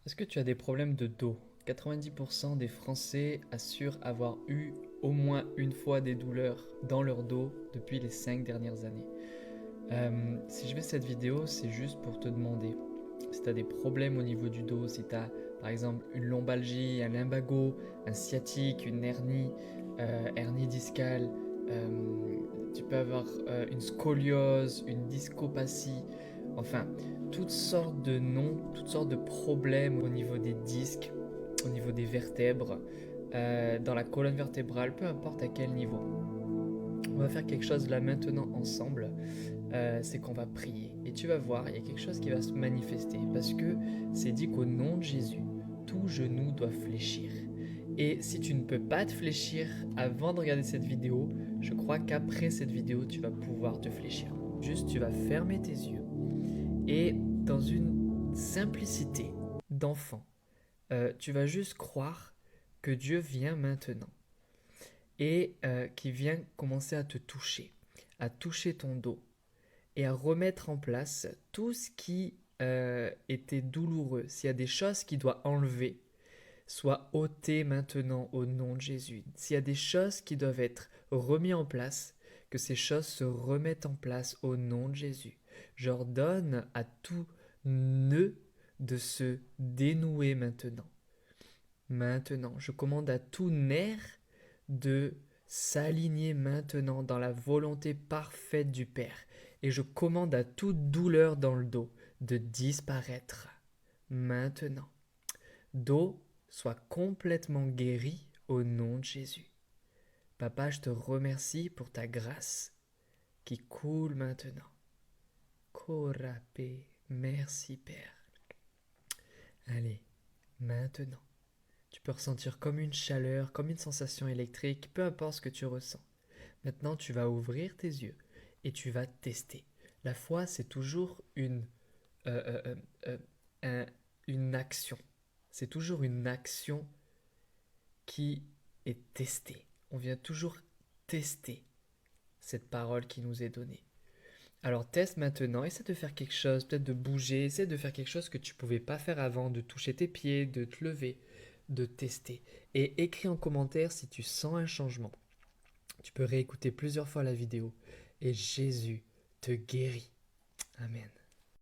Est-ce que tu as des problèmes de dos? 90% des Français assurent avoir eu au moins une fois des douleurs dans leur dos depuis les 5 dernières années. Si je fais cette vidéo, c'est juste pour te demander si tu as des problèmes au niveau du dos, si tu as par exemple une lombalgie, un lumbago, un sciatique, une hernie, hernie discale, euh, tu peux avoir une scoliose, une discopathie, enfin toutes sortes de noms, toutes sortes de problèmes au niveau des disques, au niveau des vertèbres, dans la colonne vertébrale, peu importe à quel niveau. On va faire quelque chose là maintenant ensemble, c'est qu'on va prier. Et tu vas voir, il y a quelque chose qui va se manifester parce que c'est dit qu'au nom de Jésus, tout genou doit fléchir. Et si tu ne peux pas te fléchir avant de regarder cette vidéo, je crois qu'après cette vidéo, tu vas pouvoir te fléchir. Juste, tu vas fermer tes yeux et dans une simplicité d'enfant, tu vas juste croire que Dieu vient maintenant et qui vient commencer à toucher ton dos et à remettre en place tout ce qui était douloureux. S'il y a des choses qu'il doit enlever, soit ôtées maintenant au nom de Jésus. S'il y a des choses qui doivent être remises en place, que ces choses se remettent en place au nom de Jésus. J'ordonne à tout nœud de se dénouer maintenant. Maintenant, je commande à tout nerf de s'aligner maintenant dans la volonté parfaite du Père. Et je commande à toute douleur dans le dos de disparaître maintenant. Dos, sois complètement guéri au nom de Jésus. Papa, je te remercie pour ta grâce qui coule maintenant. Korape, merci Père. Allez, maintenant. Tu peux ressentir comme une chaleur, comme une sensation électrique, peu importe ce que tu ressens. Maintenant, tu vas ouvrir tes yeux et tu vas tester. La foi, c'est toujours euh, euh, euh, une action. C'est toujours une action qui est testée. On vient toujours tester cette parole qui nous est donnée. Alors teste maintenant, essaie de faire quelque chose, peut-être de bouger, essaie de faire quelque chose que tu ne pouvais pas faire avant, de toucher tes pieds, de te lever, de tester. Et écris en commentaire si tu sens un changement. Tu peux réécouter plusieurs fois la vidéo et Jésus te guérit. Amen.